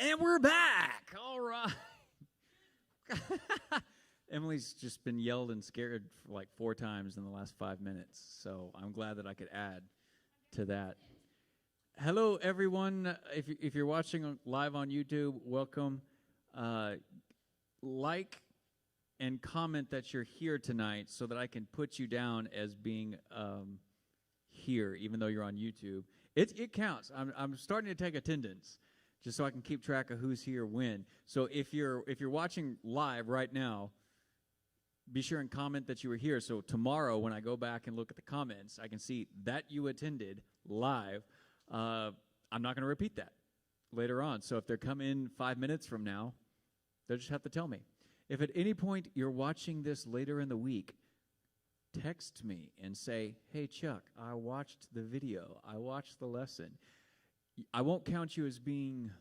And we're back. All right. Emily's just been yelled and scared for like 4 times in the last 5 minutes, so I'm glad that I could add to that. Hello, everyone. If you're watching live on YouTube, welcome. Like and comment that you're here tonight so that I can put you down as being here, even though you're on YouTube. It counts. I'm starting to take attendance, just so I can keep track of who's here when. So if you're watching live right now, be sure and comment that you were here. So tomorrow when I go back and look at the comments, I can see that you attended live. I'm not going to repeat that later on. So if they come in 5 minutes from now, they'll just have to tell me. If at any point you're watching this later in the week, text me and say, hey, Chuck, I watched the video. I watched the lesson. I won't count you as being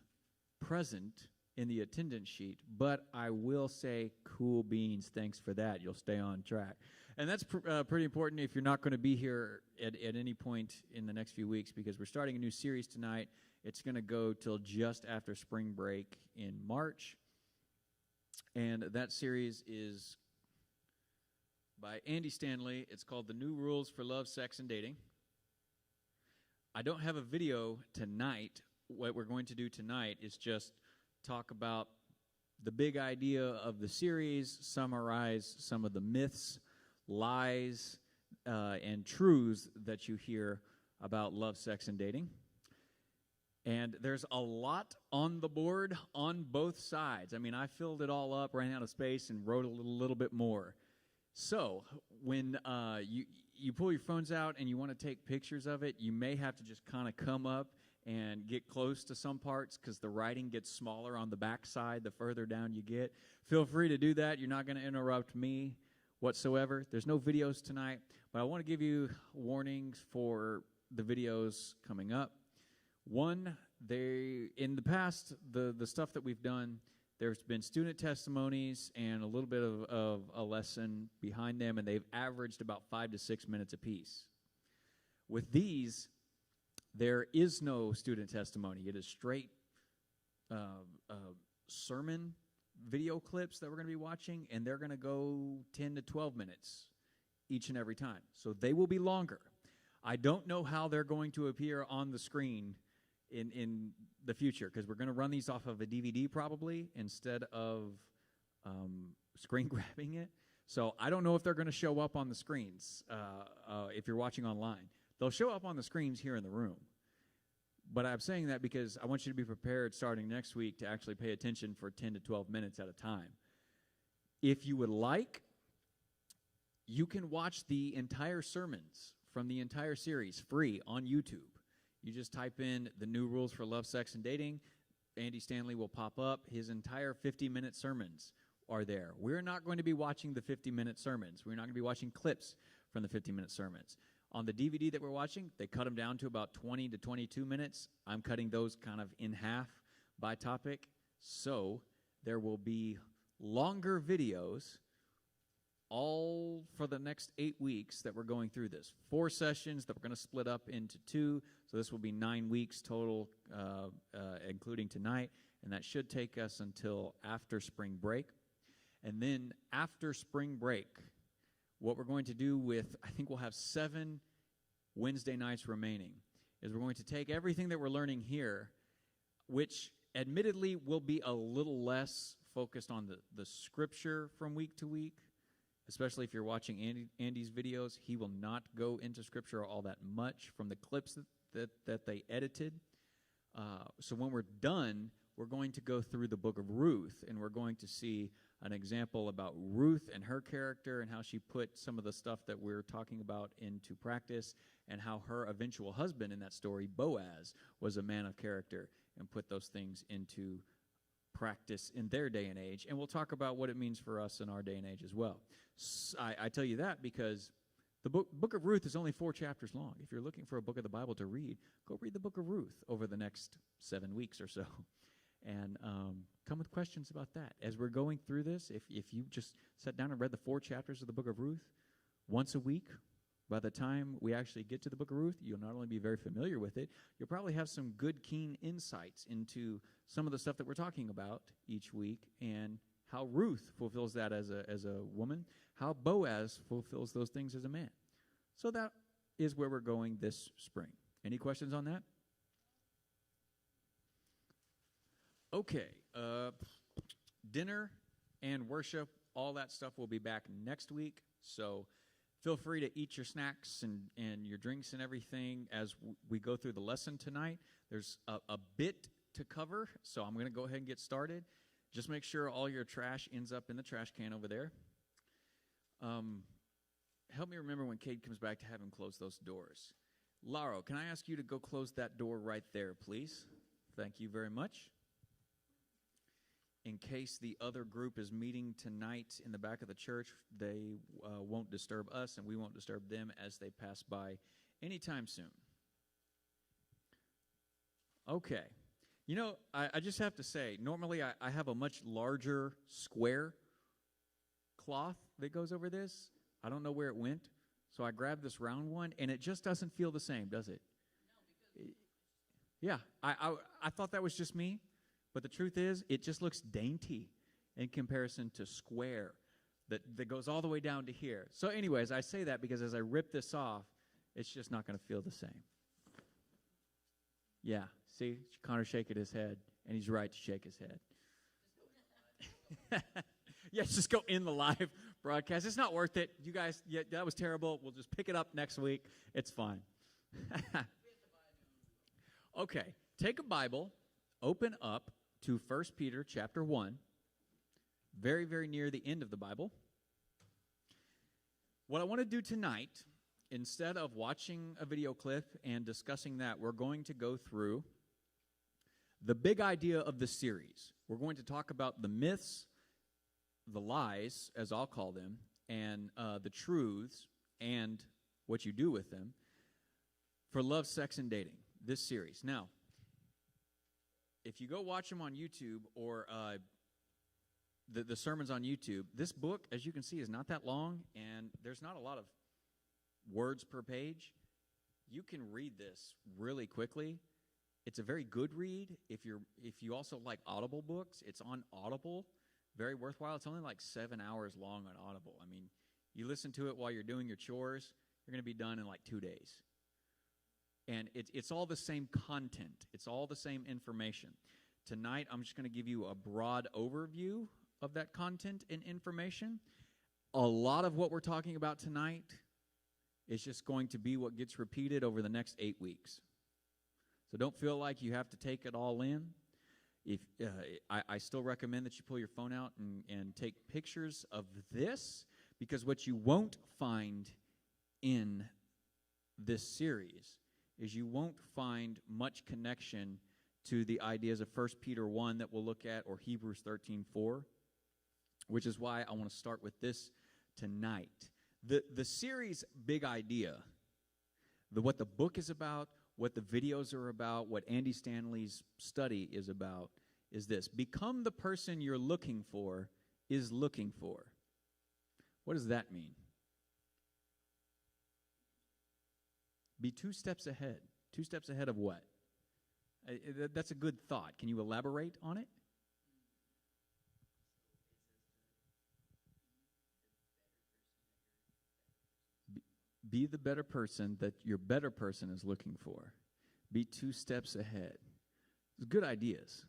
present in the attendance sheet, but I will say, cool beans, thanks for that. You'll stay on track. And that's pretty important if you're not going to be here at any point in the next few weeks, because we're starting a new series tonight. It's going to go till just after spring break in March. And that series is by Andy Stanley. It's called The New Rules for Love, Sex, and Dating. I don't have a video tonight. What we're going to do tonight is just talk about the big idea of the series, summarize some of the myths, lies, and truths that you hear about love, sex, and dating. And there's a lot on the board on both sides. I mean, I filled it all up, ran out of space, and wrote a little bit more. So when you pull your phones out and you want to take pictures of it, you may have to just kind of come up and get close to some parts because the writing gets smaller on the back side the further down you get. Feel free to do that. You're not going to interrupt me whatsoever. There's no videos tonight, but I want to give you warnings for the videos coming up. One, in the past, the stuff that we've done, there's been student testimonies and a little bit of a lesson behind them, and they've averaged about 5 to 6 minutes apiece. With these, there is no student testimony. It is straight sermon video clips that we're going to be watching, and they're going to go 10 to 12 minutes each and every time. So they will be longer. I don't know how they're going to appear on the screen in the future, because we're going to run these off of a DVD probably instead of screen grabbing it. So I don't know if they're going to show up on the screens if you're watching online. They'll show up on the screens here in the room. But I'm saying that because I want you to be prepared starting next week to actually pay attention for 10 to 12 minutes at a time. If you would like, you can watch the entire sermons from the entire series free on YouTube. You just type in The New Rules for Love, Sex, and Dating. Andy Stanley will pop up. His entire 50-minute sermons are there. We're not going to be watching the 50-minute sermons. We're not going to be watching clips from the 50-minute sermons. On the DVD that we're watching, they cut them down to about 20 to 22 minutes. I'm cutting those kind of in half by topic. So there will be longer videos all for the next 8 weeks that we're going through this. 4 sessions that we're going to split up into 2. So this will be 9 weeks total, including tonight. And that should take us until after spring break. And then after spring break, what we're going to do with, I think we'll have 7 Wednesday nights remaining, is we're going to take everything that we're learning here, which admittedly will be a little less focused on the scripture from week to week, especially if you're watching Andy's videos. He will not go into scripture all that much from the clips that they edited. So when we're done, we're going to go through the book of Ruth, and we're going to see an example about Ruth and her character and how she put some of the stuff that we're talking about into practice, and how her eventual husband in that story, Boaz, was a man of character and put those things into practice in their day and age. And we'll talk about what it means for us in our day and age as well. I tell you that because the book of Ruth is only 4 chapters long. If you're looking for a book of the Bible to read, go read the book of Ruth over the next 7 weeks or so. And come with questions about that. As we're going through this, if you just sat down and read the 4 chapters of the book of Ruth once a week by the time we actually get to the book of Ruth, you'll not only be very familiar with it, you'll probably have some good, keen insights into some of the stuff that we're talking about each week and how Ruth fulfills that as a woman, how Boaz fulfills those things as a man. So that is where we're going this spring. Any questions on that? Okay. Dinner and worship, all that stuff will be back next week. So feel free to eat your snacks and your drinks and everything as we go through the lesson tonight. There's a bit to cover, so I'm going to go ahead and get started. Just make sure all your trash ends up in the trash can over there. Help me remember when Cade comes back to have him close those doors. Lauro, can I ask you to go close that door right there, please? Thank you very much. In case the other group is meeting tonight in the back of the church, they won't disturb us and we won't disturb them as they pass by anytime soon. Okay. You know, I just have to say, normally I have a much larger square cloth that goes over this. I don't know where it went, so I grabbed this round one, and it just doesn't feel the same, does it? No, because yeah, I thought that was just me. But the truth is, it just looks dainty in comparison to square that goes all the way down to here. So anyways, I say that because as I rip this off, it's just not going to feel the same. Yeah, see, Connor's shaking his head, and he's right to shake his head. Yeah, just go in the live broadcast. It's not worth it. You guys, yeah, that was terrible. We'll just pick it up next week. It's fine. Okay, take a Bible, open up to 1 Peter chapter 1, very, very near the end of the Bible. What I want to do tonight, instead of watching a video clip and discussing that, we're going to go through the big idea of the series. We're going to talk about the myths, the lies, as I'll call them, and the truths and what you do with them for love, sex, and dating, this series. Now, if you go watch them on YouTube or the sermons on YouTube, this book, as you can see, is not that long, and there's not a lot of words per page. You can read this really quickly. It's a very good read. If you also like Audible books, it's on Audible. Very worthwhile. It's only like 7 hours long on Audible. I mean, you listen to it while you're doing your chores, you're going to be done in like 2 days. And it's all the same content. It's all the same information. Tonight, I'm just going to give you a broad overview of that content and information. A lot of what we're talking about tonight is just going to be what gets repeated over the next 8 weeks. So don't feel like you have to take it all in. If I still recommend that you pull your phone out and take pictures of this, because what you won't find in this series is you won't find much connection to the ideas of 1 Peter 1 that we'll look at, or Hebrews 13:4, which is why I want to start with this tonight. The series' big idea, what the book is about, what the videos are about, what Andy Stanley's study is about, is this: become the person you're looking for is looking for. What does that mean? Be 2 steps ahead. 2 steps ahead of what? That's a good thought. Can you elaborate on it? Be the better person that your better person is looking for. Be 2 steps ahead. It's good ideas.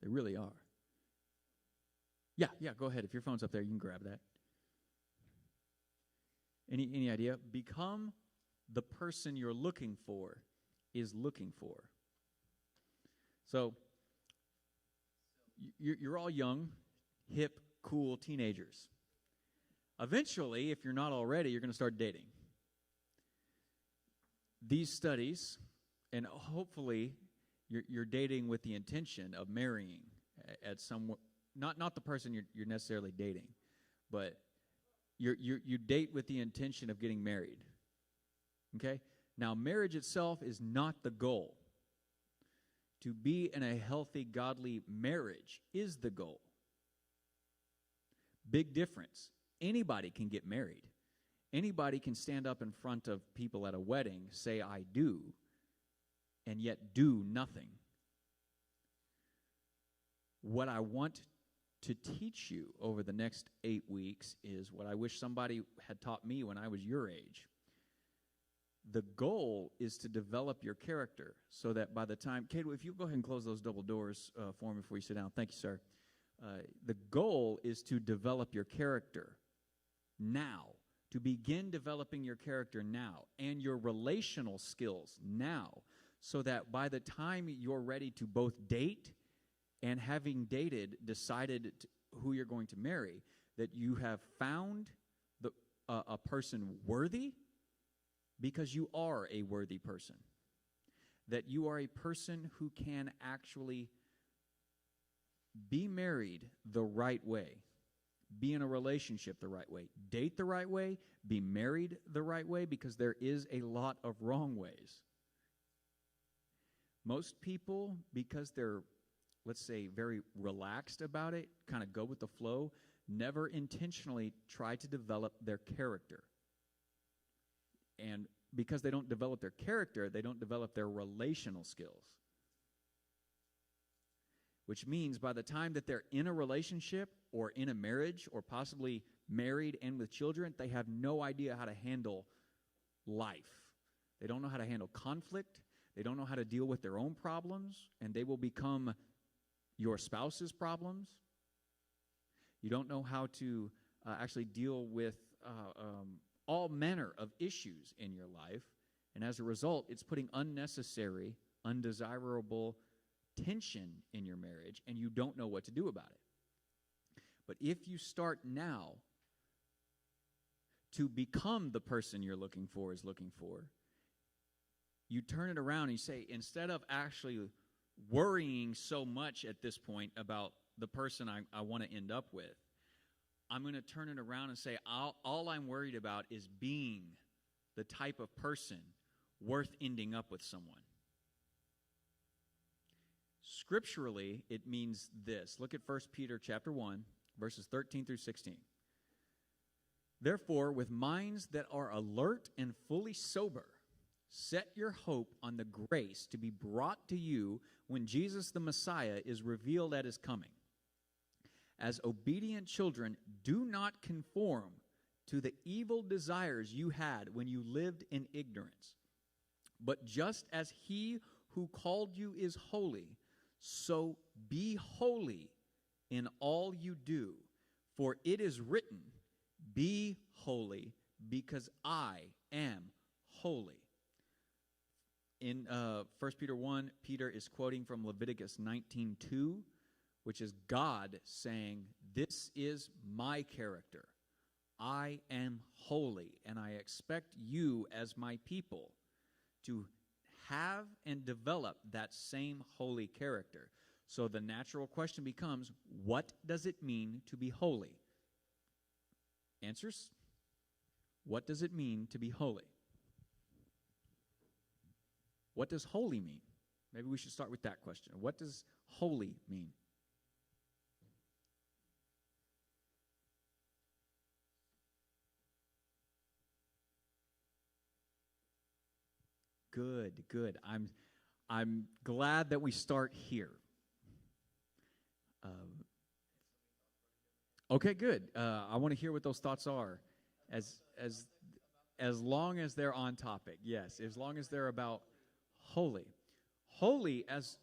They really are. Yeah, go ahead. If your phone's up there, you can grab that. Any idea? Become the person you're looking for is looking for. So, you're all young, hip, cool teenagers. Eventually, if you're not already, you're going to start dating. These studies, and hopefully you're dating with the intention of marrying at some, not the person you're necessarily dating, but you date with the intention of getting married. Okay? Now, marriage itself is not the goal. To be in a healthy, godly marriage is the goal. Big difference. Anybody can get married. Anybody can stand up in front of people at a wedding, say, I do, and yet do nothing. What I want to teach you over the next 8 weeks is what I wish somebody had taught me when I was your age. The goal is to develop your character so that by the time, Kate, if you go ahead and close those double doors for me before you sit down. Thank you, sir. The goal is to develop your character now, to begin developing your character now and your relational skills now, so that by the time you're ready to both date and having dated, decided who you're going to marry, that you have found a person worthy, because you are a worthy person, that you are a person who can actually be married the right way, be in a relationship the right way, date the right way, be married the right way, because there is a lot of wrong ways. Most people, because they're, let's say, very relaxed about it, kind of go with the flow, never intentionally try to develop their character. And because they don't develop their character, they don't develop their relational skills. Which means by the time that they're in a relationship or in a marriage or possibly married and with children, they have no idea how to handle life. They don't know how to handle conflict. They don't know how to deal with their own problems, and they will become your spouse's problems. You don't know how to actually deal with all manner of issues in your life, and as a result, it's putting unnecessary, undesirable tension in your marriage, and you don't know what to do about it. But if you start now to become the person you're looking for is looking for, you turn it around and you say, instead of actually worrying so much at this point about the person I want to end up with, I'm going to turn it around and say, all I'm worried about is being the type of person worth ending up with someone. Scripturally, it means this. Look at 1 Peter chapter 1, verses 13 through 16. Therefore, with minds that are alert and fully sober, set your hope on the grace to be brought to you when Jesus the Messiah is revealed at his coming. As obedient children, do not conform to the evil desires you had when you lived in ignorance. But just as he who called you is holy, so be holy in all you do. For it is written, be holy, because I am holy. In 1 Peter 1, Peter is quoting from Leviticus 19:2, which is God saying, this is my character. I am holy, and I expect you as my people to have and develop that same holy character. So the natural question becomes, what does it mean to be holy? Answers? What does it mean to be holy? What does holy mean? Maybe we should start with that question. What does holy mean? Good, good. I'm glad that we start here. Okay, good. I want to hear what those thoughts are, as long as they're on topic. Yes, as long as they're about holy. Holy as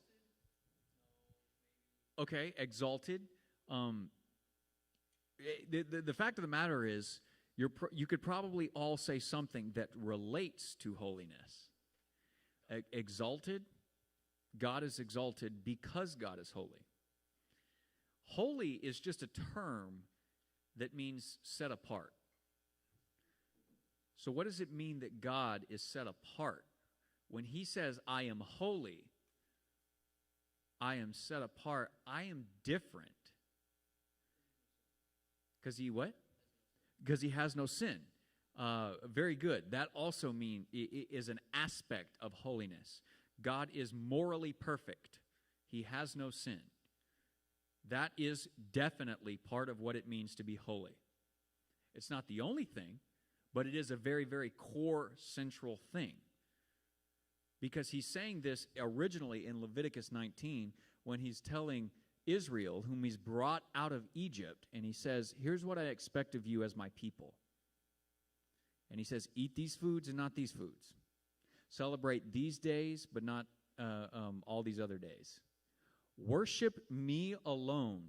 okay, exalted. The fact of the matter is, you could probably all say something that relates to holiness. Exalted, God is exalted because God is holy. Holy is just a term that means set apart. So what does it mean that God is set apart? When he says, I am holy, I am set apart, I am different. Because he what? Because he has no sin. Very good. That also is an aspect of holiness. God is morally perfect. He has no sin. That is definitely part of what it means to be holy. It's not the only thing, But it is a very, very core central thing. Because he's saying this originally in Leviticus 19 when he's telling Israel, whom he's brought out of Egypt, and he says, here's what I expect of you as my people. And he says, eat these foods and not these foods. Celebrate these days, but not all these other days. Worship me alone,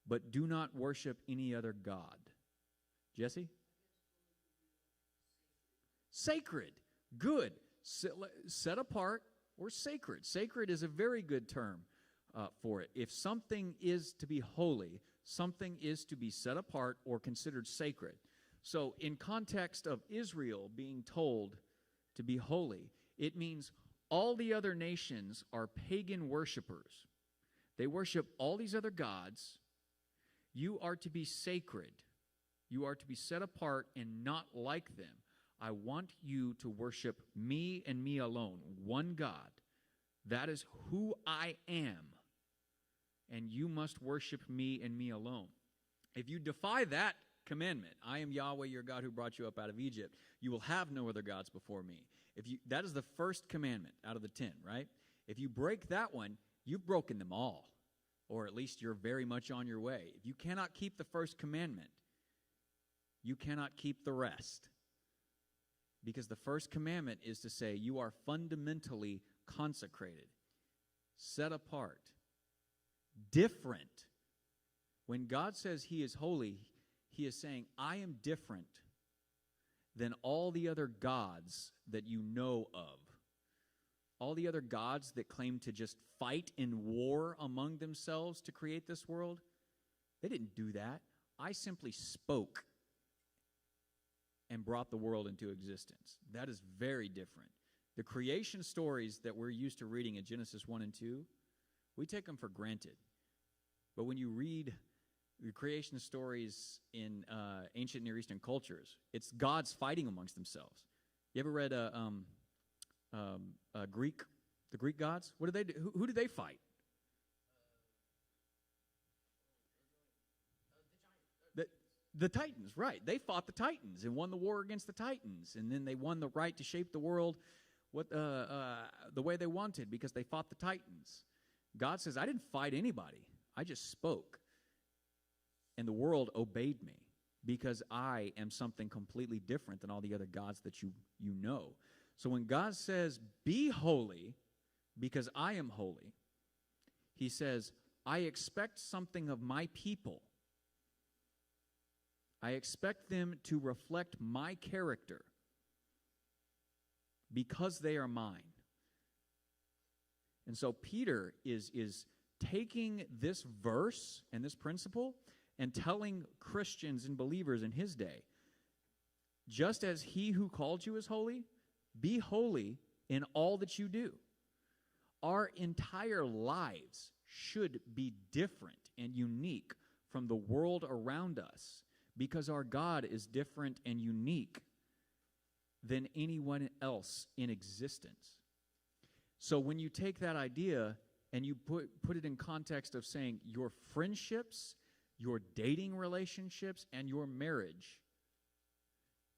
but do not worship any other god. Jesse? Sacred. Good. Set apart or sacred. Sacred is a very good term for it. If something is to be holy, something is to be set apart or considered sacred. So in context of Israel being told to be holy, it means all the other nations are pagan worshipers. They worship all these other gods. You are to be sacred. You are to be set apart and not like them. I want you to worship me and me alone, one God. That is who I am. And you must worship me and me alone. If you defy that commandment, I am Yahweh your God who brought you up out of Egypt, you will have no other gods before me. That is the first commandment out of the 10, right? If you break that one, you've broken them all. Or at least you're very much on your way. If you cannot keep the first commandment, you cannot keep the rest. Because the first commandment is to say you are fundamentally consecrated, set apart, different. When God says he is holy, he is saying, I am different than all the other gods that you know of. All the other gods that claim to just fight in war among themselves to create this world, they didn't do that. I simply spoke and brought the world into existence. That is very different. The creation stories that we're used to reading in Genesis 1 and 2, we take them for granted. But when you read the creation stories in ancient Near Eastern cultures, it's gods fighting amongst themselves. You ever read the Greek gods? What did they do? Who did they fight? The Titans, right. They fought the Titans and won the war against the Titans. And then they won the right to shape the world the way they wanted because they fought the Titans. God says, I didn't fight anybody. I just spoke. And the world obeyed me because I am something completely different than all the other gods that you know. So when God says, be holy because I am holy, he says, I expect something of my people. I expect them to reflect my character because they are mine. And so Peter is taking this verse and this principle and telling Christians and believers in his day, just as he who called you is holy, be holy in all that you do. Our entire lives should be different and unique from the world around us because our God is different and unique than anyone else in existence. So when you take that idea and you put it in context of saying your friendships, your dating relationships, and your marriage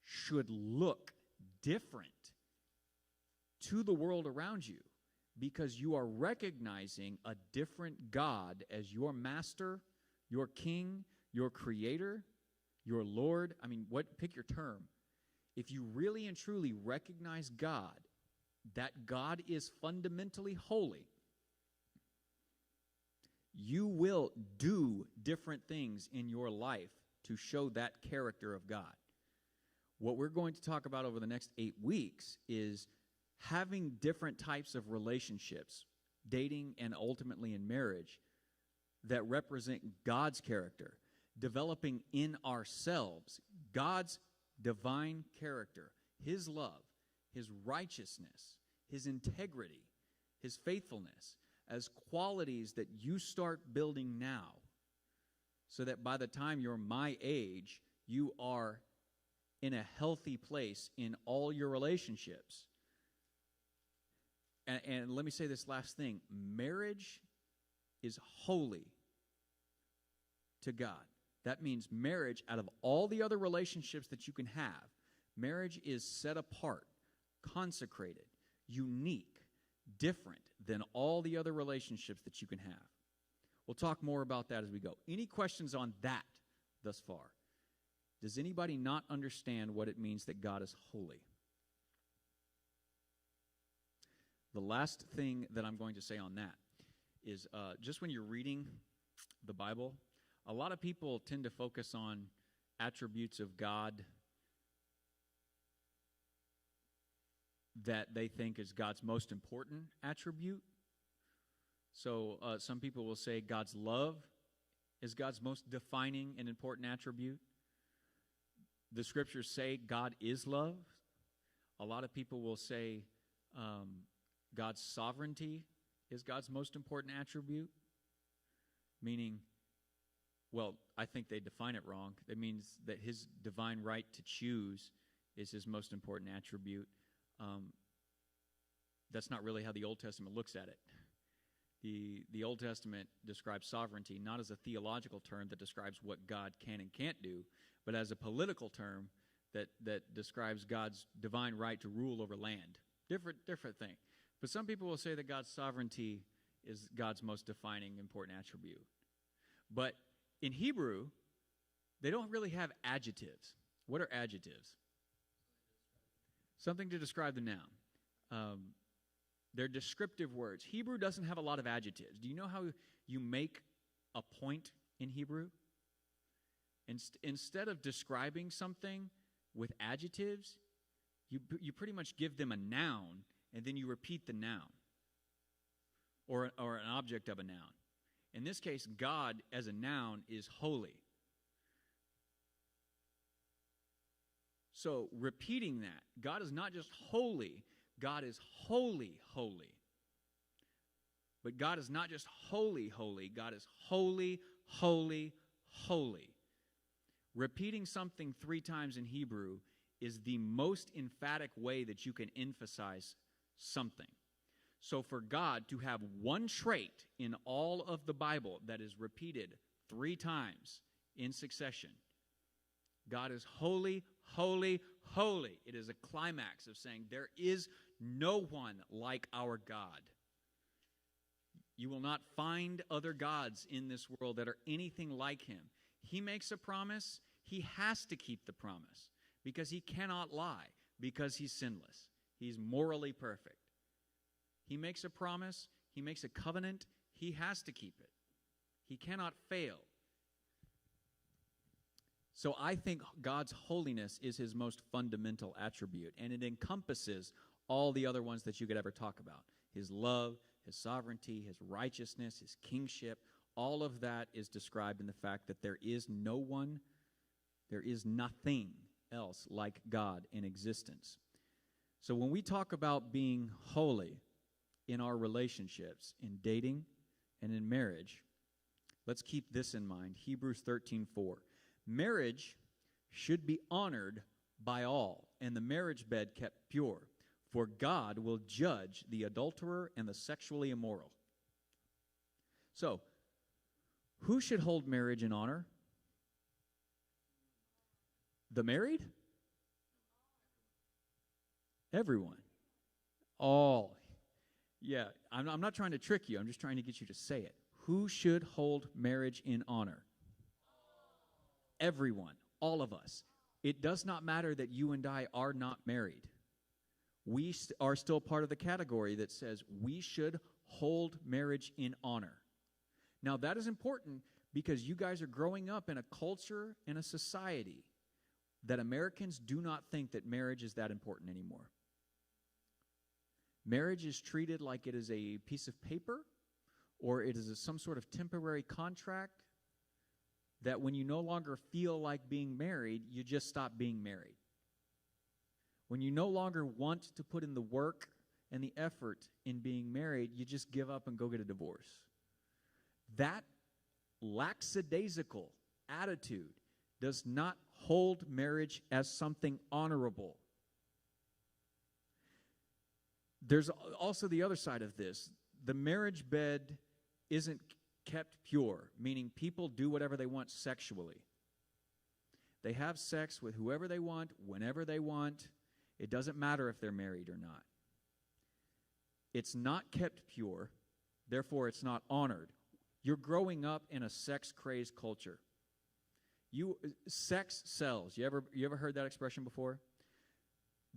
should look different to the world around you because you are recognizing a different God as your master, your king, your creator, your Lord. I mean, pick your term. If you really and truly recognize God, that God is fundamentally holy, you will do different things in your life to show that character of God. What we're going to talk about over the next 8 weeks is having different types of relationships, dating and ultimately in marriage, that represent God's character, developing in ourselves God's divine character, his love, his righteousness, his integrity, his faithfulness, as qualities that you start building now, so that by the time you're my age, you are in a healthy place in all your relationships. And let me say this last thing. Marriage is holy to God. That means marriage, out of all the other relationships that you can have, marriage is set apart, consecrated, unique, different than all the other relationships that you can have. We'll talk more about that as we go. Any questions on that thus far? Does anybody not understand what it means that God is holy? The last thing that I'm going to say on that is just when you're reading the Bible, a lot of people tend to focus on attributes of God that they think is God's most important attribute. So some people will say God's love is God's most defining and important attribute. The scriptures say God is love. A lot of people will say God's sovereignty is God's most important attribute, meaning, well, I think they define it wrong. It means that his divine right to choose is his most important attribute. That's not really how the Old Testament looks at it. The Old Testament describes sovereignty not as a theological term that describes what God can and can't do, but as a political term that describes God's divine right to rule over land. Different thing. But some people will say that God's sovereignty is God's most defining, important attribute. But in Hebrew, they don't really have adjectives. What are adjectives? Something to describe the noun. They're descriptive words. Hebrew doesn't have a lot of adjectives. Do you know how you make a point in Hebrew? Instead of describing something with adjectives, you pretty much give them a noun, and then you repeat the noun or an object of a noun. In this case, God as a noun is holy. So repeating that, God is not just holy, God is holy, holy. But God is not just holy, holy. God is holy, holy, holy. Repeating something 3 times in Hebrew is the most emphatic way that you can emphasize something. So for God to have one trait in all of the Bible that is repeated 3 times in succession, God is holy, holy, holy. It is a climax of saying there is no one like our God. You will not find other gods in this world that are anything like him. He makes a promise. He has to keep the promise because he cannot lie, because he's sinless. He's morally perfect. He makes a promise. He makes a covenant. He has to keep it. He cannot fail. So I think God's holiness is his most fundamental attribute, and it encompasses all the other ones that you could ever talk about. His love, his sovereignty, his righteousness, his kingship, all of that is described in the fact that there is no one, there is nothing else like God in existence. So when we talk about being holy in our relationships, in dating and in marriage, let's keep this in mind. Hebrews 13:4. Marriage should be honored by all, and the marriage bed kept pure, for God will judge the adulterer and the sexually immoral. So, who should hold marriage in honor? The married? Everyone. All. Yeah, I'm not trying to trick you. I'm just trying to get you to say it. Who should hold marriage in honor? Everyone. All of us. It does not matter that you and I are not married. We are still part of the category that says we should hold marriage in honor. Now, that is important because you guys are growing up in a culture and a society that Americans do not think that marriage is that important anymore. Marriage is treated like it is a piece of paper or it is some sort of temporary contract that when you no longer feel like being married, you just stop being married. When you no longer want to put in the work and the effort in being married, you just give up and go get a divorce. That lackadaisical attitude does not hold marriage as something honorable. There's also the other side of this. The marriage bed isn't kept pure, meaning people do whatever they want sexually. They have sex with whoever they want, whenever they want. It doesn't matter if they're married or not. It's not kept pure, therefore it's not honored. You're growing up in a sex-crazed culture. Sex sells. You ever heard that expression before?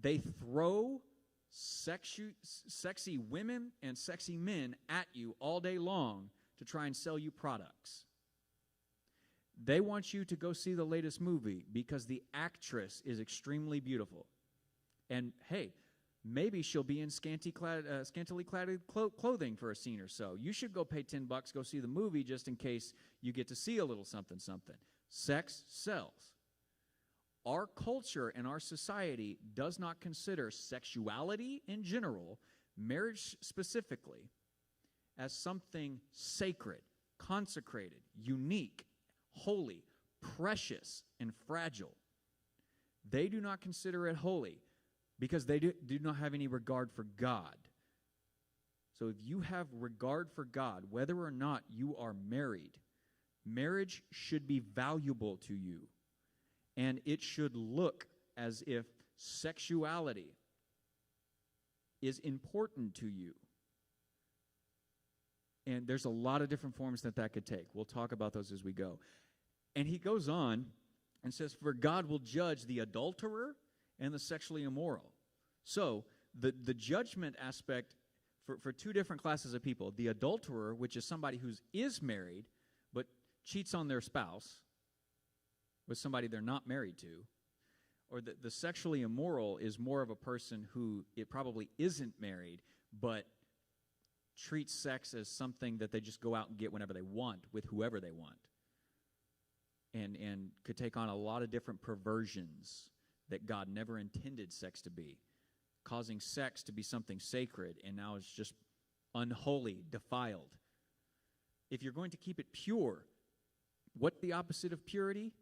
They throw sexy women and sexy men at you all day long to try and sell you products. They want you to go see the latest movie because the actress is extremely beautiful. And hey, maybe she'll be in scantily clad clothing for a scene or so. You should go pay $10, go see the movie just in case you get to see a little something, something. Sex sells. Our culture and our society does not consider sexuality in general, marriage specifically, as something sacred, consecrated, unique, holy, precious, and fragile. They do not consider it holy because they do not have any regard for God. So if you have regard for God, whether or not you are married, marriage should be valuable to you. And it should look as if sexuality is important to you. And there's a lot of different forms that could take. We'll talk about those as we go. And he goes on and says, for God will judge the adulterer and the sexually immoral. So the judgment aspect for two different classes of people, the adulterer, which is somebody who is married but cheats on their spouse with somebody they're not married to, or the sexually immoral is more of a person who it probably isn't married but treats sex as something that they just go out and get whenever they want with whoever they want, and could take on a lot of different perversions that God never intended sex to be, causing sex to be something sacred, and now it's just unholy, defiled. If you're going to keep it pure, what's the opposite of purity?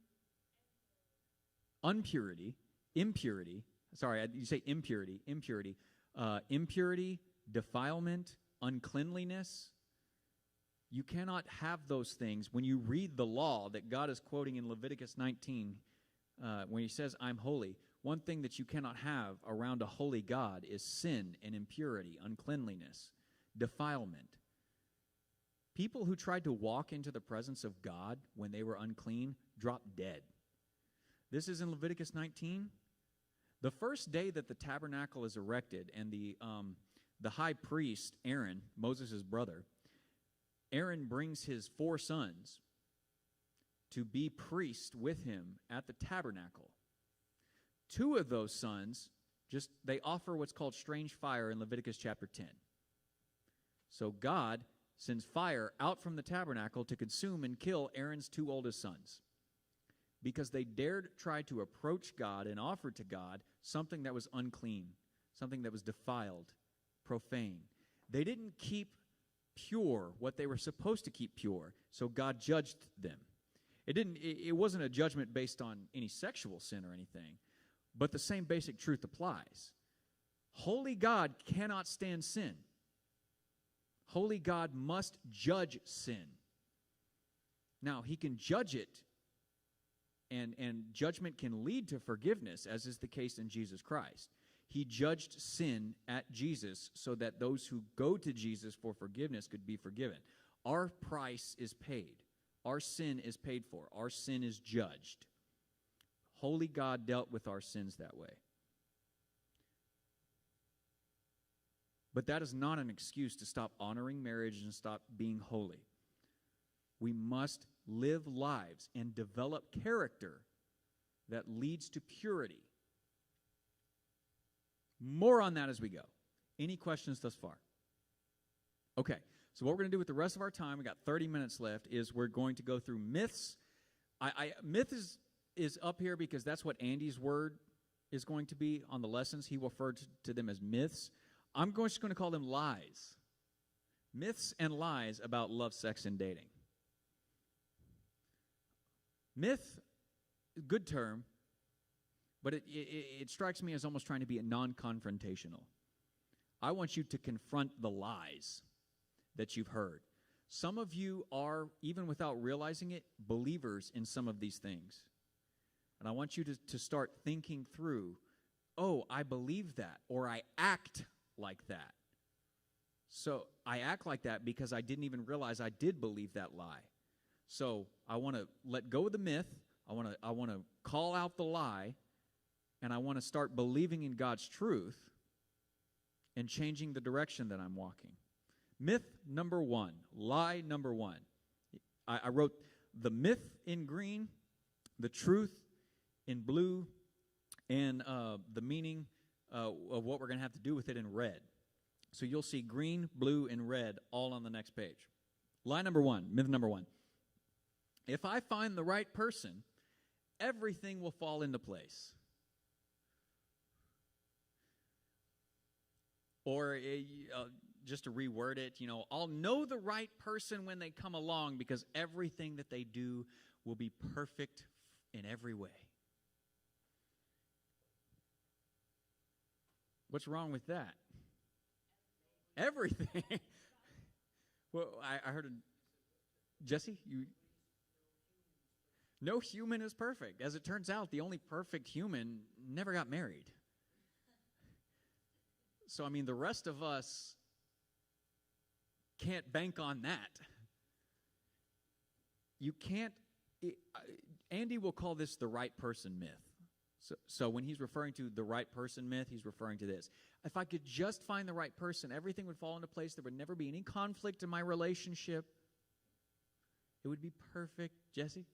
Impurity, defilement, uncleanliness. You cannot have those things. When you read the law that God is quoting in Leviticus 19, when he says, I'm holy, one thing that you cannot have around a holy God is sin and impurity, uncleanliness, defilement. People who tried to walk into the presence of God when they were unclean dropped dead. This is in Leviticus 19. The first day that the tabernacle is erected, and the high priest, Aaron, Moses' brother, Aaron brings his 4 sons to be priests with him at the tabernacle. 2 of those sons, they offer what's called strange fire in Leviticus chapter 10. So God sends fire out from the tabernacle to consume and kill Aaron's 2 oldest sons, because they dared try to approach God and offer to God something that was unclean, something that was defiled, profane. They didn't keep pure what they were supposed to keep pure, so God judged them. It wasn't a judgment based on any sexual sin or anything, but the same basic truth applies. Holy God cannot stand sin. Holy God must judge sin. Now, he can judge it, and judgment can lead to forgiveness, as is the case in Jesus Christ. He judged sin at Jesus so that those who go to Jesus for forgiveness could be forgiven. Our price is paid. Our sin is paid for. Our sin is judged. Holy God dealt with our sins that way. But that is not an excuse to stop honoring marriage and stop being holy. We must live lives and develop character that leads to purity. More on that as we go. Any questions thus far? Okay, so what we're going to do with the rest of our time, we got 30 minutes left, is we're going to go through myths. Myth is up here because that's what Andy's word is going to be on the lessons. He referred to them as myths. I'm just going to call them lies. Myths and lies about love, sex, and dating. Myth, good term, but it strikes me as almost trying to be non-confrontational. I want you to confront the lies that you've heard. Some of you are, even without realizing it, believers in some of these things. And I want you to start thinking through, oh, I believe that, or I act like that. So I act like that because I didn't even realize I did believe that lie. So I want to let go of the myth. I want to call out the lie, and I want to start believing in God's truth and changing the direction that I'm walking. Myth number one, lie number one. I wrote the myth in green, the truth in blue, and the meaning of what we're going to have to do with it in red. So you'll see green, blue, and red all on the next page. Lie number one, myth number one. If I find the right person, everything will fall into place. Or just to reword it, I'll know the right person when they come along because everything that they do will be perfect in every way. What's wrong with that? Everything. Well, I heard Jesse, no human is perfect. As it turns out, the only perfect human never got married. So, the rest of us can't bank on that. You can't, Andy will call this the right person myth. So when he's referring to the right person myth, he's referring to this. If I could just find the right person, everything would fall into place. There would never be any conflict in my relationship. It would be perfect. Jesse?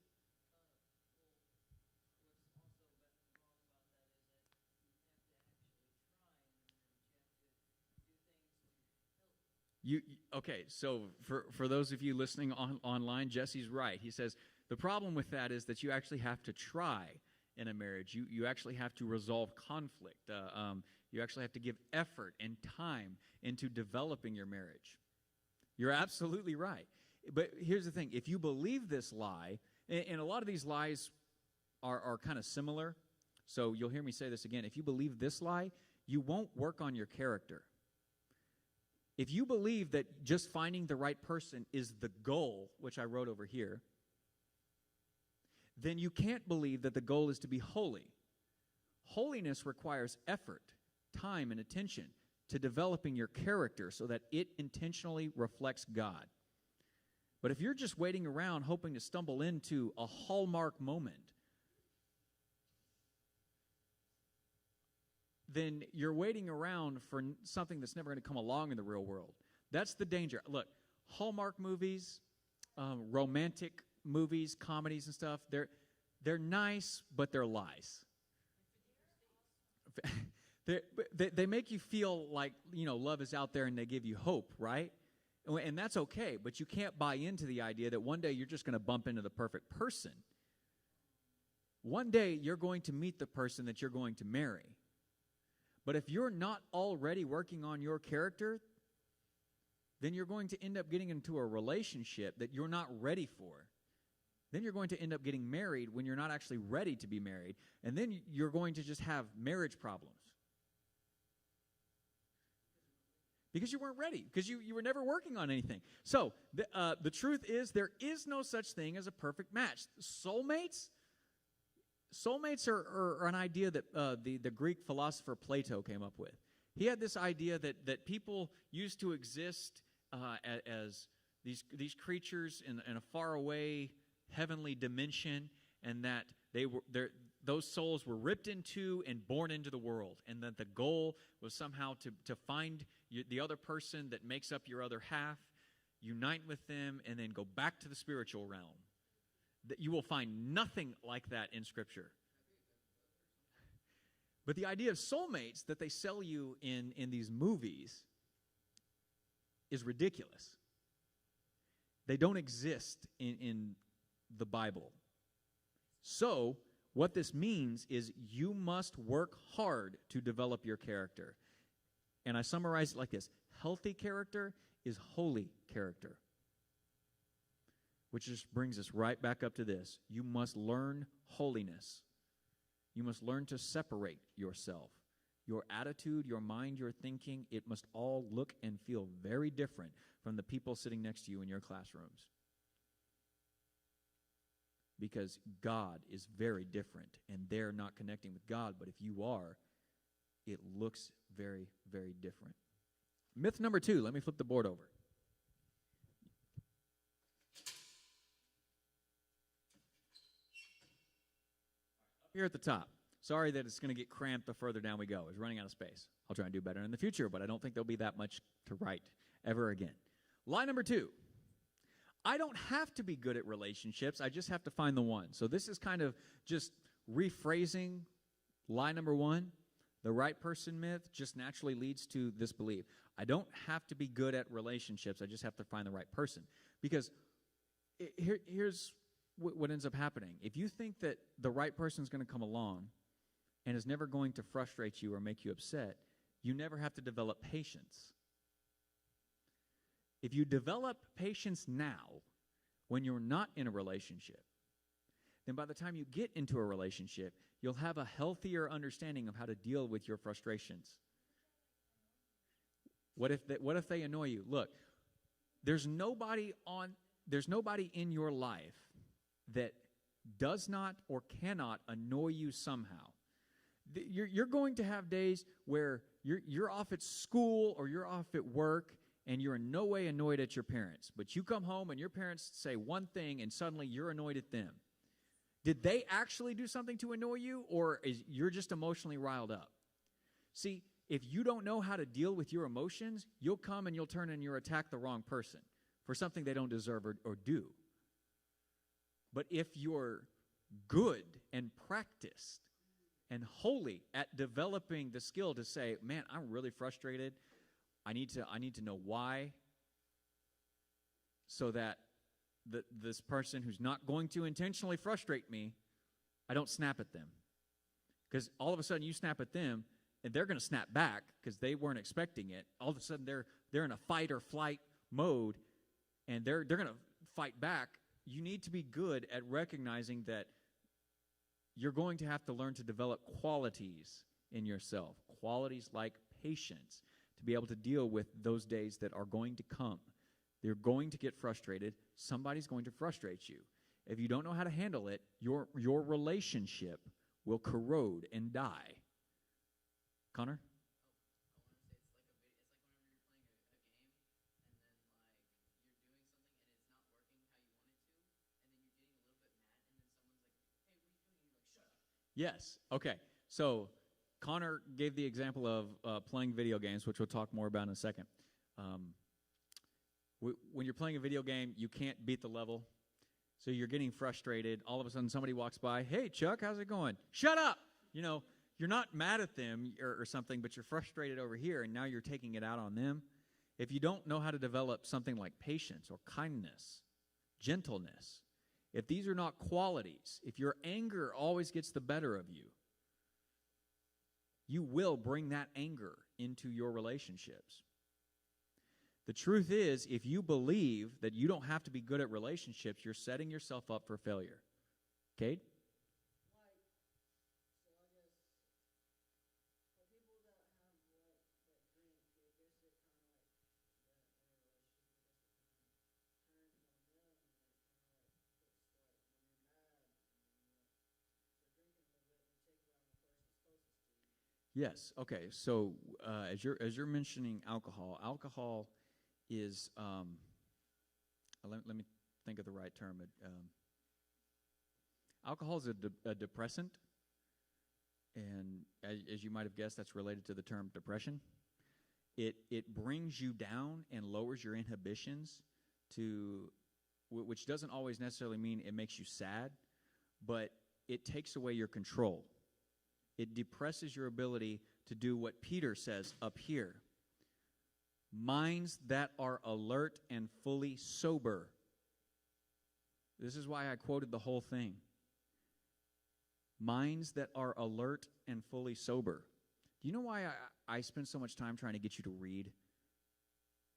Okay, so for those of you listening online, Jesse's right. He says the problem with that is that you actually have to try in a marriage. You actually have to resolve conflict. You actually have to give effort and time into developing your marriage. You're absolutely right. But here's the thing. If you believe this lie, and a lot of these lies are kind of similar, so you'll hear me say this again. If you believe this lie, you won't work on your character. If you believe that just finding the right person is the goal, which I wrote over here, then you can't believe that the goal is to be holy. Holiness requires effort, time, and attention to developing your character so that it intentionally reflects God. But if you're just waiting around hoping to stumble into a hallmark moment, then you're waiting around for something that's never going to come along in the real world. That's the danger. Look, Hallmark movies, romantic movies, comedies and stuff, they're nice, but they're lies. They make you feel like, love is out there and they give you hope, right? And that's okay, but you can't buy into the idea that one day you're just going to bump into the perfect person. One day you're going to meet the person that you're going to marry. But if you're not already working on your character, then you're going to end up getting into a relationship that you're not ready for. Then you're going to end up getting married when you're not actually ready to be married. And then you're going to just have marriage problems. Because you weren't ready. Because you were never working on anything. So, the truth is there is no such thing as a perfect match. Soulmates are an idea that the Greek philosopher Plato came up with. He had this idea that people used to exist as these creatures in a faraway heavenly dimension, and that those souls were ripped into and born into the world, and that the goal was somehow to find the other person that makes up your other half, unite with them, and then go back to the spiritual realm. That you will find nothing like that in Scripture. But the idea of soulmates that they sell you in these movies is ridiculous. They don't exist in the Bible. So, what this means is you must work hard to develop your character. And I summarize it like this. Healthy character is holy character. Which just brings us right back up to this. You must learn holiness. You must learn to separate yourself. Your attitude, your mind, your thinking, it must all look and feel very different from the people sitting next to you in your classrooms. because God is very different, and they're not connecting with God. But if you are, it looks very, very different. Myth number 2. Let me flip the board over. Here at the top. Sorry that it's going to get cramped the further down we go. It's running out of space. I'll try and do better in the future, but I don't think there'll be that much to write ever again. Lie number 2. I don't have to be good at relationships. I just have to find the one. So this is kind of just rephrasing lie number 1. The right person myth just naturally leads to this belief. I don't have to be good at relationships. I just have to find the right person. Because here's what ends up happening. If you think that the right person is going to come along and is never going to frustrate you or make you upset, you never have to develop patience. If you develop patience now, when you're not in a relationship, then by the time you get into a relationship, you'll have a healthier understanding of how to deal with your frustrations. What if they annoy you? Look, there's nobody in your life that does not or cannot annoy you somehow. You're going to have days where you're off at school or you're off at work and you're in no way annoyed at your parents. But you come home and your parents say one thing and suddenly you're annoyed at them. Did they actually do something to annoy you, or you're just emotionally riled up? See, if you don't know how to deal with your emotions, you'll come and you'll turn and you'll attack the wrong person for something they don't deserve or do. But if you're good and practiced and holy at developing the skill to say, man, I'm really frustrated. I need to know why, so that this person who's not going to intentionally frustrate me, I don't snap at them. Because all of a sudden you snap at them, and they're going to snap back because they weren't expecting it. All of a sudden they're in a fight or flight mode, and they're going to fight back. You need to be good at recognizing that you're going to have to learn to develop qualities in yourself, qualities like patience, to be able to deal with those days that are going to come. They're going to get frustrated. Somebody's going to frustrate you. If you don't know how to handle it, your relationship will corrode and die. Connor? Yes. Okay. So Connor gave the example of playing video games, which we'll talk more about in a second. When you're playing a video game, you can't beat the level. So you're getting frustrated. All of a sudden, somebody walks by. Hey, Chuck, how's it going? Shut up! You're not mad at them or something, but you're frustrated over here, and now you're taking it out on them. If you don't know how to develop something like patience or kindness, gentleness, if these are not qualities, if your anger always gets the better of you, you will bring that anger into your relationships. The truth is, if you believe that you don't have to be good at relationships, you're setting yourself up for failure. Kate? Yes. Okay. So as you're mentioning alcohol is let me think of the right term. Alcohol is a depressant, and as you might have guessed, that's related to the term depression. It brings you down and lowers your inhibitions which doesn't always necessarily mean it makes you sad, but it takes away your control. It depresses your ability to do what Peter says up here. Minds that are alert and fully sober. This is why I quoted the whole thing. Minds that are alert and fully sober. Do you know why I spend so much time trying to get you to read?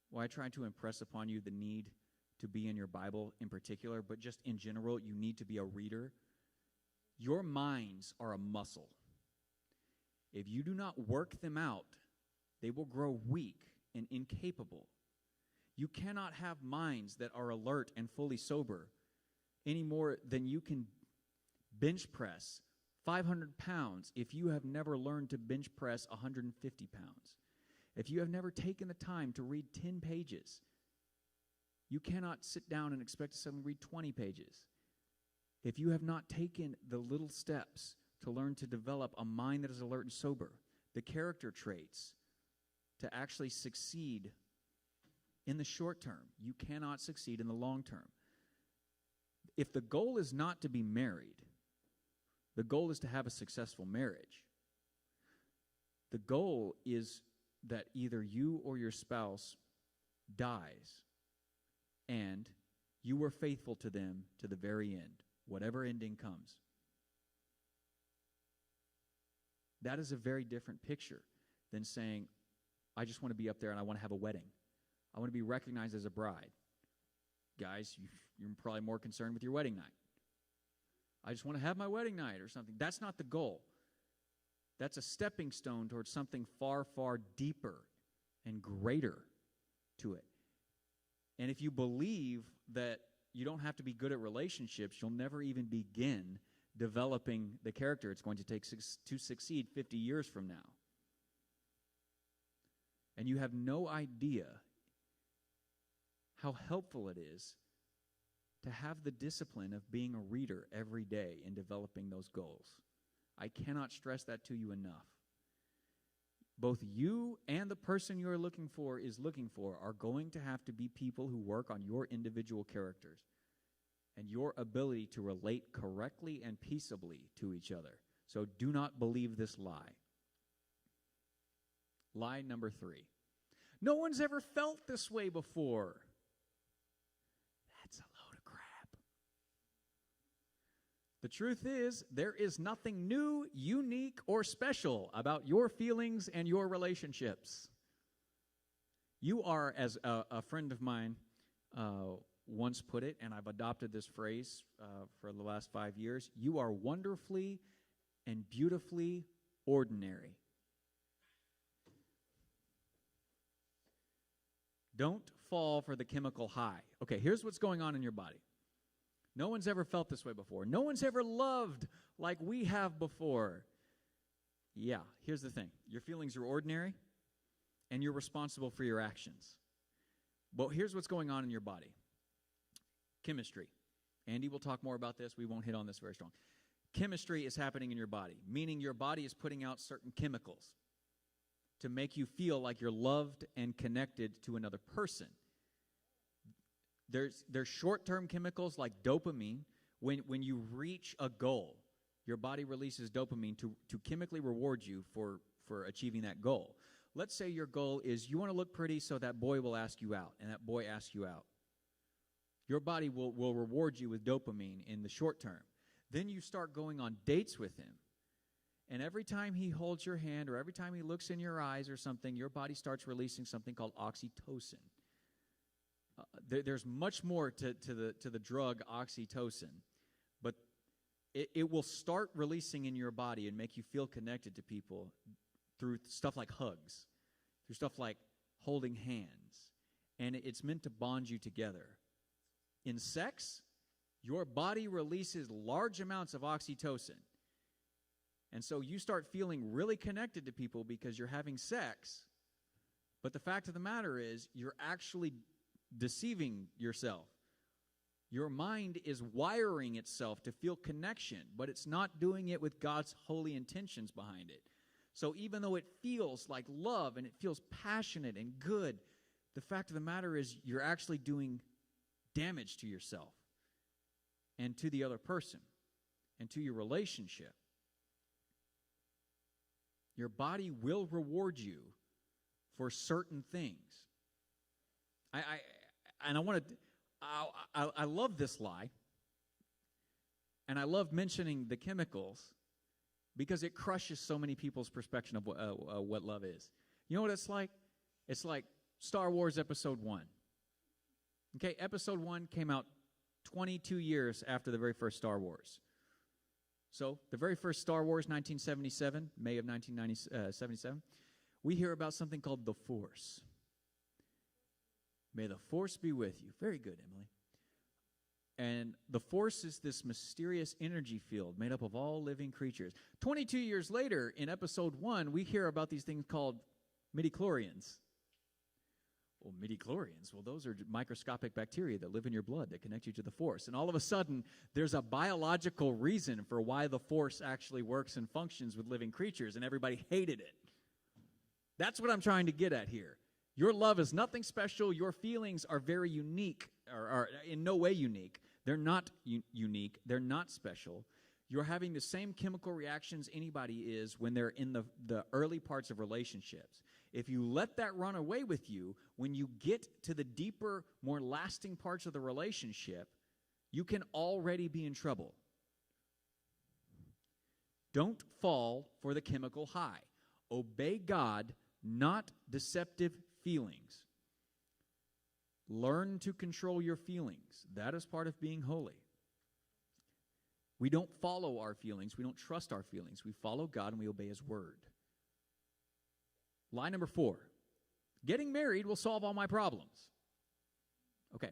Why I try to impress upon you the need to be in your Bible in particular, but just in general, you need to be a reader. Your minds are a muscle. If you do not work them out, they will grow weak and incapable. You cannot have minds that are alert and fully sober any more than you can bench press 500 pounds if you have never learned to bench press 150 pounds. If you have never taken the time to read 10 pages, you cannot sit down and expect to suddenly read 20 pages. If you have not taken the little steps to learn to develop a mind that is alert and sober, the character traits to actually succeed in the short term, you cannot succeed in the long term. If the goal is not to be married, the goal is to have a successful marriage. The goal is that either you or your spouse dies and you were faithful to them to the very end, whatever ending comes. That is a very different picture than saying, I just want to be up there and I want to have a wedding. I want to be recognized as a bride. Guys, you're probably more concerned with your wedding night. I just want to have my wedding night or something. That's not the goal. That's a stepping stone towards something far, far deeper and greater to it. And if you believe that you don't have to be good at relationships, you'll never even begin developing the character it's going to take to succeed 50 years from now. And you have no idea how helpful it is to have the discipline of being a reader every day in developing those goals. I cannot stress that to you enough. Both you and the person you are looking for are going to have to be people who work on your individual characters and your ability to relate correctly and peaceably to each other. So do not believe this lie. Lie number 3. No one's ever felt this way before. That's a load of crap. The truth is, there is nothing new, unique, or special about your feelings and your relationships. You are, as a friend of mine once put it, and I've adopted this phrase for the last 5 years, you are wonderfully and beautifully ordinary. Don't fall for the chemical high. Okay, here's what's going on in your body. No one's ever felt this way before. No one's ever loved like we have before. Yeah, here's the thing. Your feelings are ordinary, and you're responsible for your actions. But here's what's going on in your body. Chemistry. Andy will talk more about this. We won't hit on this very strong. Chemistry is happening in your body, meaning your body is putting out certain chemicals to make you feel like you're loved and connected to another person. There's short-term chemicals like dopamine. When you reach a goal, your body releases dopamine to chemically reward you for achieving that goal. Let's say your goal is you want to look pretty so that boy will ask you out, and that boy asks you out. Your body will reward you with dopamine in the short term. Then you start going on dates with him. And every time he holds your hand or every time he looks in your eyes or something, your body starts releasing something called oxytocin. There's much more to the drug oxytocin, but it will start releasing in your body and make you feel connected to people through stuff like hugs, through stuff like holding hands, and it's meant to bond you together. In sex, your body releases large amounts of oxytocin. And so you start feeling really connected to people because you're having sex. But the fact of the matter is, you're actually deceiving yourself. Your mind is wiring itself to feel connection, but it's not doing it with God's holy intentions behind it. So even though it feels like love and it feels passionate and good, the fact of the matter is you're actually doing damage to yourself and to the other person and to your relationship. Your body will reward you for certain things. I love this lie, and I love mentioning the chemicals because it crushes so many people's perception of what love is. You know what it's like? It's like Star Wars Episode 1. Okay, Episode 1 came out 22 years after the very first Star Wars. So, the very first Star Wars, 1977, May of 1977, we hear about something called the Force. May the Force be with you. Very good, Emily. And the Force is this mysterious energy field made up of all living creatures. 22 years later, in episode 1, we hear about these things called midichlorians. Well, midichlorians, well, those are microscopic bacteria that live in your blood that connect you to the Force. And all of a sudden, there's a biological reason for why the Force actually works and functions with living creatures, and everybody hated it. That's what I'm trying to get at here. Your love is nothing special. Your feelings are very unique, or are in no way unique. They're not unique. They're not special. You're having the same chemical reactions anybody is when they're in the early parts of relationships. If you let that run away with you, when you get to the deeper, more lasting parts of the relationship, you can already be in trouble. Don't fall for the chemical high. Obey God, not deceptive feelings. Learn to control your feelings. That is part of being holy. We don't follow our feelings. We don't trust our feelings. We follow God and we obey His word. Lie number 4. Getting married will solve all my problems. Okay.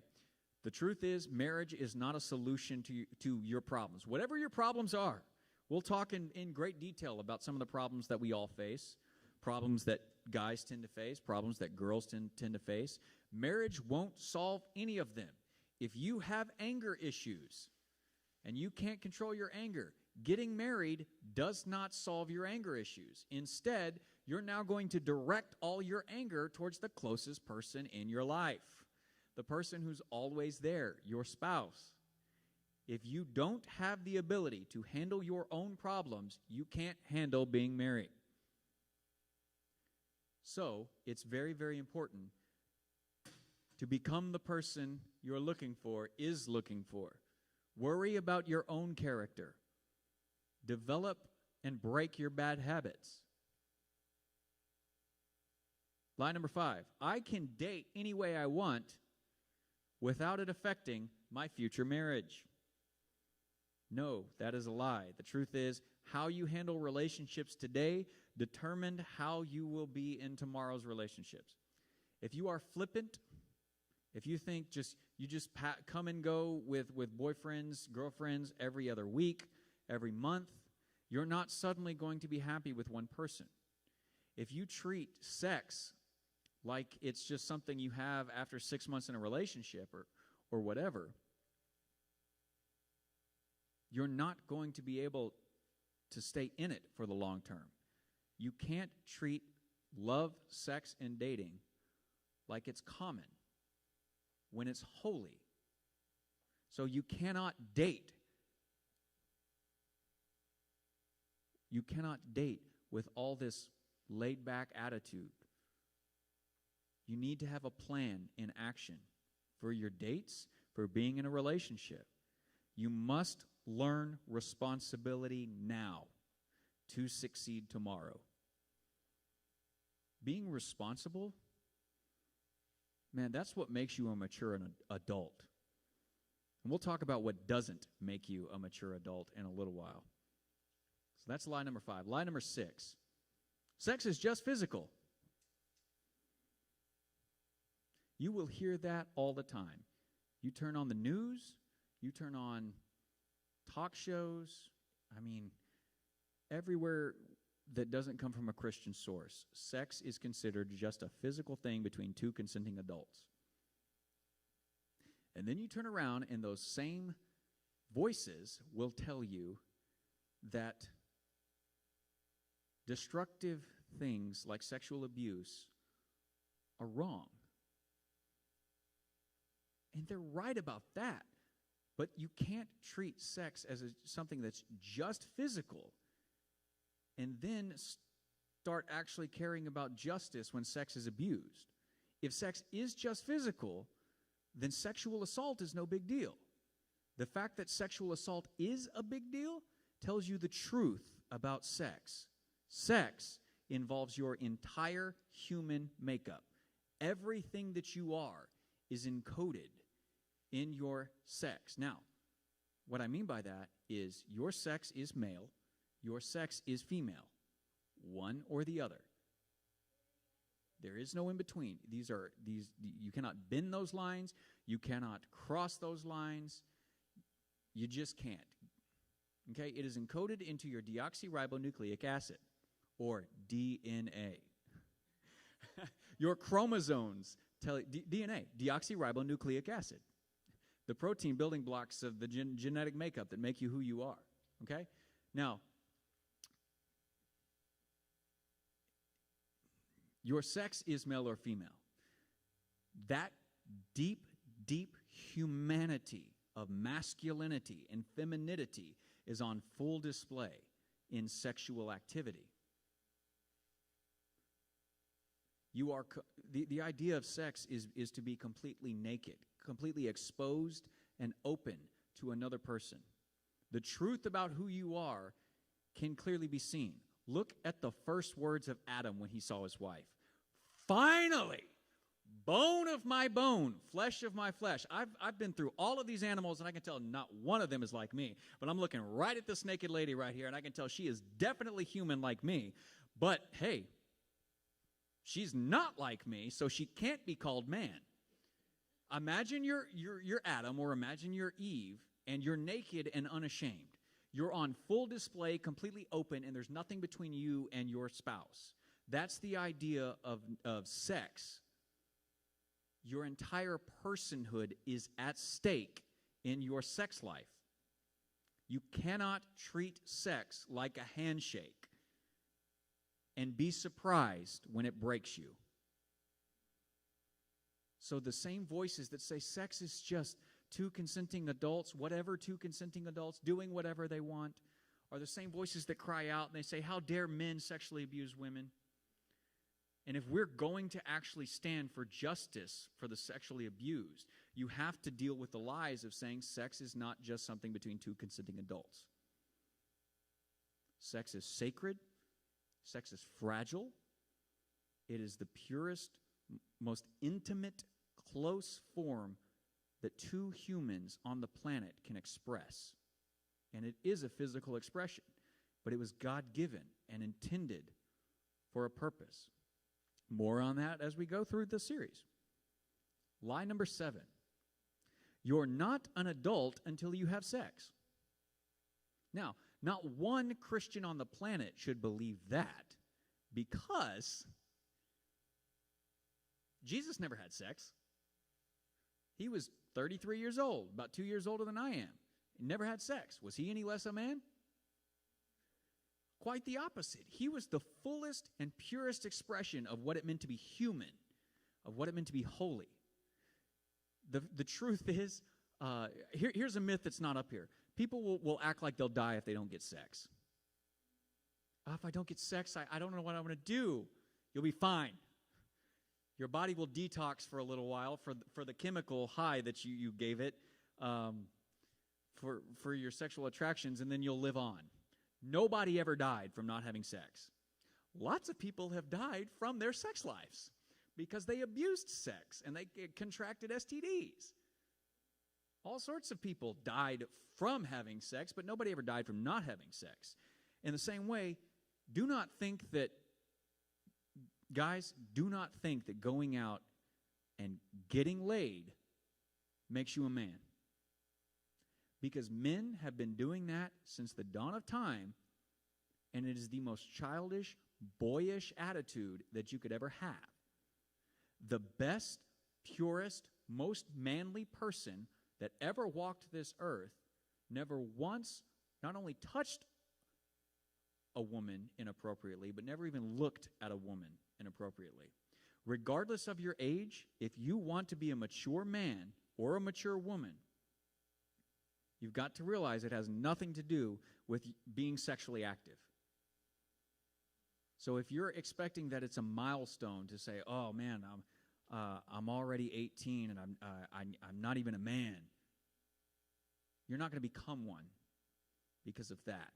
The truth is, marriage is not a solution to your problems. Whatever your problems are, we'll talk in great detail about some of the problems that we all face, problems that guys tend to face, problems that girls tend to face. Marriage won't solve any of them. If you have anger issues and you can't control your anger, getting married does not solve your anger issues. Instead, you're now going to direct all your anger towards the closest person in your life, the person who's always there, your spouse. If you don't have the ability to handle your own problems, you can't handle being married. So, it's very, very important to become the person you're looking for, is looking for. Worry about your own character. Develop and break your bad habits. Lie number 5. I can date any way I want without it affecting my future marriage. No, that is a lie. The truth is, how you handle relationships today determined how you will be in tomorrow's relationships. If you are flippant, if you think you just come and go with boyfriends, girlfriends every other week, every month, you're not suddenly going to be happy with one person. If you treat sex like it's just something you have after 6 months in a relationship or whatever, you're not going to be able to stay in it for the long term. You can't treat love, sex, and dating like it's common when it's holy. So you cannot date. You cannot date with all this laid-back attitude. You need to have a plan in action for your dates, for being in a relationship. You must learn responsibility now to succeed tomorrow. Being responsible, man, that's what makes you a mature adult. And we'll talk about what doesn't make you a mature adult in a little while. So that's lie number 5. Lie number 6. Sex is just physical. You will hear that all the time. You turn on the news, you turn on talk shows, everywhere that doesn't come from a Christian source, sex is considered just a physical thing between two consenting adults. And then you turn around and those same voices will tell you that destructive things like sexual abuse are wrong. And they're right about that. But you can't treat sex as something that's just physical and then start actually caring about justice when sex is abused. If sex is just physical, then sexual assault is no big deal. The fact that sexual assault is a big deal tells you the truth about sex. Sex involves your entire human makeup. Everything that you are is encoded in your sex. Now, what I mean by that is your sex is male, your sex is female, one or the other. There is no in between. You cannot bend those lines, you cannot cross those lines. You just can't. Okay? It is encoded into your deoxyribonucleic acid, or DNA. Your chromosomes tell DNA, deoxyribonucleic acid, the protein building blocks of the genetic makeup that make you who you are. Okay? Now, your sex is male or female. That deep, deep humanity of masculinity and femininity is on full display in sexual activity. You are the idea of sex is to be completely naked, completely exposed and open to another person. The truth about who you are can clearly be seen. Look at the first words of Adam when he saw his wife. Finally, bone of my bone, flesh of my flesh. I've been through all of these animals, and I can tell not one of them is like me. But I'm looking right at this naked lady right here, and I can tell she is definitely human like me. But, hey, she's not like me, so she can't be called man. Imagine you're Adam, or imagine you're Eve, and you're naked and unashamed. You're on full display, completely open, and there's nothing between you and your spouse. That's the idea of sex. Your entire personhood is at stake in your sex life. You cannot treat sex like a handshake and be surprised when it breaks you. So the same voices that say sex is just two consenting adults, whatever two consenting adults, doing whatever they want, are the same voices that cry out and they say, how dare men sexually abuse women? And if we're going to actually stand for justice for the sexually abused, you have to deal with the lies of saying sex is not just something between two consenting adults. Sex is sacred. Sex is fragile. It is the purest, most intimate, close form that two humans on the planet can express. And it is a physical expression, but it was God-given and intended for a purpose. More on that as we go through the series. Lie number 7. You're not an adult until you have sex. Now, not one Christian on the planet should believe that, because Jesus never had sex. He was 33 years old, about 2 years older than I am. He never had sex. Was he any less a man? Quite the opposite. He was the fullest and purest expression of what it meant to be human, of what it meant to be holy. The truth is, here's a myth that's not up here. People will act like they'll die if they don't get sex. If I don't get sex, I don't know what I'm going to do. You'll be fine. Your body will detox for a little while for the chemical high that you gave it for your sexual attractions, and then you'll live on. Nobody ever died from not having sex. Lots of people have died from their sex lives because they abused sex and they contracted STDs. All sorts of people died from having sex, but nobody ever died from not having sex. In the same way, do not think that going out and getting laid makes you a man. Because men have been doing that since the dawn of time, and it is the most childish, boyish attitude that you could ever have. The best, purest, most manly person that ever walked this earth never once not only touched a woman inappropriately, but never even looked at a woman inappropriately. Regardless of your age, if you want to be a mature man or a mature woman, you've got to realize it has nothing to do with being sexually active. So if you're expecting that it's a milestone to say, "Oh man, I'm already 18 and I'm not even a man," you're not going to become one because of that.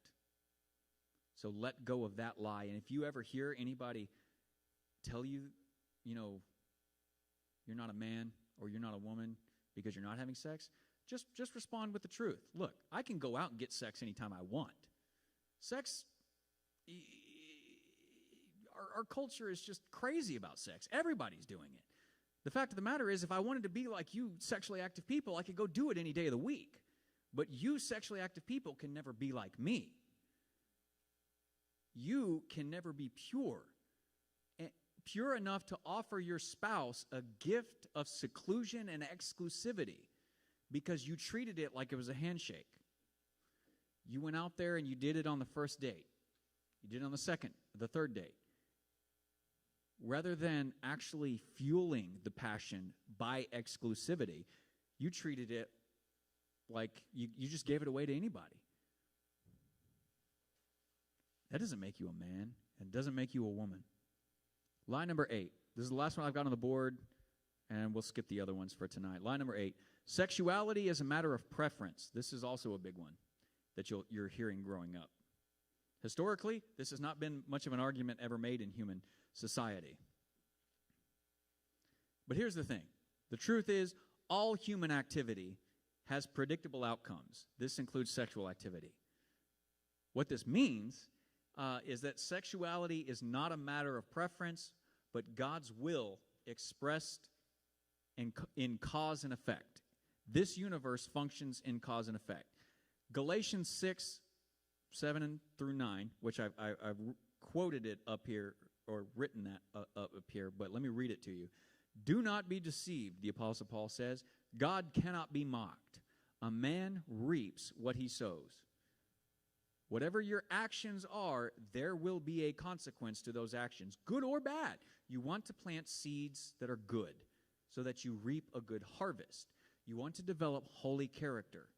So let go of that lie. And if you ever hear anybody tell you, you're not a man or you're not a woman because you're not having sex, just respond with the truth. Look, I can go out and get sex anytime I want. Sex, our culture is just crazy about sex. Everybody's doing it. The fact of the matter is, if I wanted to be like you sexually active people, I could go do it any day of the week. But you sexually active people can never be like me. You can never be pure enough to offer your spouse a gift of seclusion and exclusivity because you treated it like it was a handshake. You went out there and you did it on the first date. You did it on the second, the third date. Rather than actually fueling the passion by exclusivity, you treated it like you just gave it away to anybody. That doesn't make you a man. It doesn't make you a woman. Lie number 8. This is the last one I've got on the board, and we'll skip the other ones for tonight. Lie number 8. Sexuality is a matter of preference. This is also a big one that you're hearing growing up. Historically, this has not been much of an argument ever made in human society. But here's the thing. The truth is, all human activity has predictable outcomes. This includes sexual activity. What this means is that sexuality is not a matter of preference, but God's will expressed in cause and effect. This universe functions in cause and effect. Galatians 6, 7 through 9, which I've quoted it up here, or written that up here, but let me read it to you. Do not be deceived, the Apostle Paul says. God cannot be mocked. A man reaps what he sows. Whatever your actions are, there will be a consequence to those actions, good or bad. You want to plant seeds that are good so that you reap a good harvest. You want to develop holy character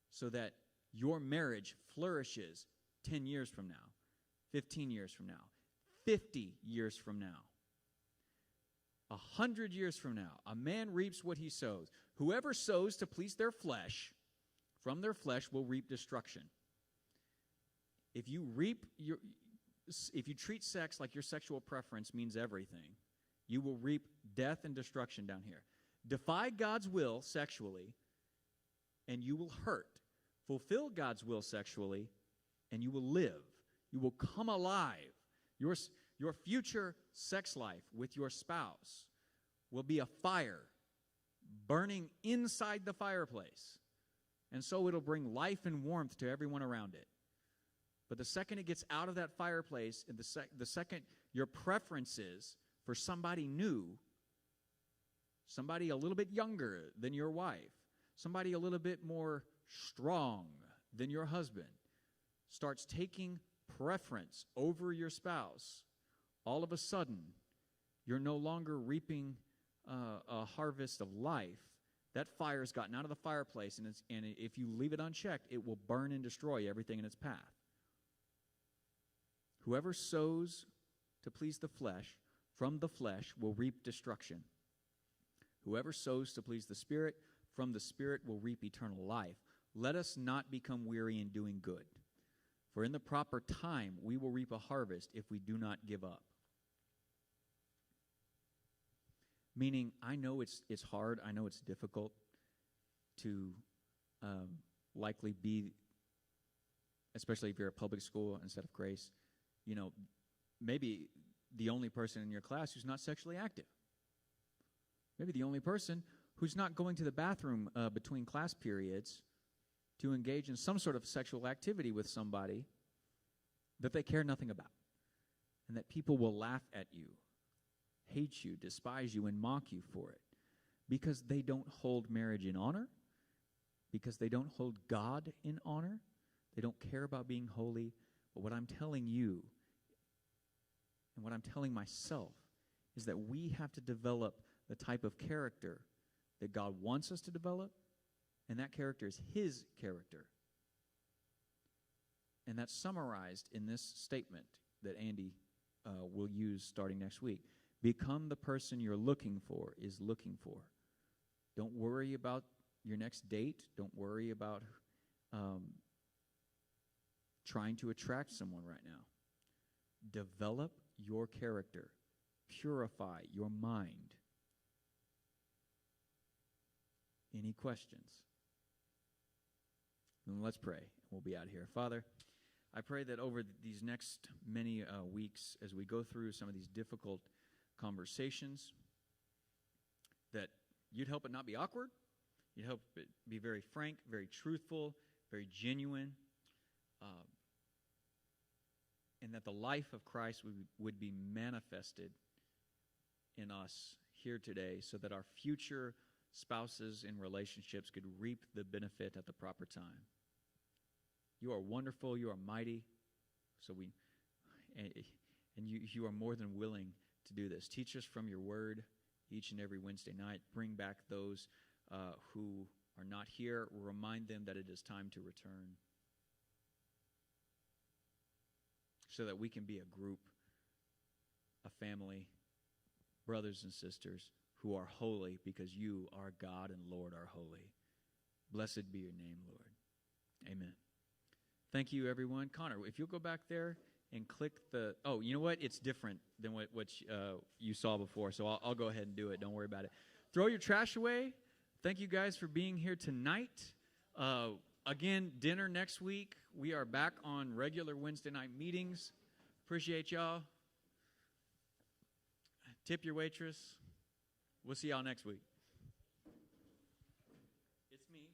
so that your marriage flourishes 10 years from now, 15 years from now, 50 years from now, 100 years from now. A man reaps what he sows. Whoever sows to please their flesh, from their flesh will reap destruction. If you treat sex like your sexual preference means everything, you will reap death and destruction down here. Defy God's will sexually, and you will hurt. Fulfill God's will sexually, and you will live. You will come alive. Your future sex life with your spouse will be a fire burning inside the fireplace. And so it'll bring life and warmth to everyone around it. But the second it gets out of that fireplace, and the second your preferences for somebody new, somebody a little bit younger than your wife, somebody a little bit more strong than your husband, starts taking preference over your spouse, all of a sudden, you're no longer reaping a harvest of life. That fire's gotten out of the fireplace, and if you leave it unchecked, it will burn and destroy everything in its path. Whoever sows to please the flesh, from the flesh will reap destruction. Whoever sows to please the Spirit, from the Spirit will reap eternal life. Let us not become weary in doing good, for in the proper time we will reap a harvest if we do not give up. Meaning, I know it's hard, I know it's difficult to likely be, especially if you're at public school instead of Grace, maybe the only person in your class who's not sexually active. Maybe the only person who's not going to the bathroom between class periods to engage in some sort of sexual activity with somebody that they care nothing about, and that people will laugh at you, hate you, despise you, and mock you for it, because they don't hold marriage in honor, because they don't hold God in honor, they don't care about being holy. But what I'm telling you, and what I'm telling myself, is that we have to develop the type of character that God wants us to develop, and that character is His character. And that's summarized in this statement that Andy will use starting next week. Become the person you're looking for is looking for. Don't worry about your next date. Don't worry about trying to attract someone right now. Develop your character. Purify your mind. Any questions? Then let's pray. We'll be out of here. Father, I pray that over these next many weeks, as we go through some of these difficult conversations, that you'd help it not be awkward, You'd help it be very frank, very truthful, very genuine, and that the life of Christ would be manifested in us here today so that our future spouses and relationships could reap the benefit at the proper time. You are wonderful. You are mighty. You are more than willing to do this. Teach us from your word each and every Wednesday night. Bring back those who are not here. Remind them that it is time to return so that we can be a group, a family, brothers and sisters who are holy because you, our God and Lord, are holy. Blessed be your name, Lord. Amen. Thank you, everyone. Connor, if you'll go back there and click the... Oh, you know what? It's different than what you saw before, so I'll go ahead and do it. Don't worry about it. Throw your trash away. Thank you guys for being here tonight. Again, dinner next week. We are back on regular Wednesday night meetings. Appreciate y'all. Tip your waitress. We'll see y'all next week. It's me.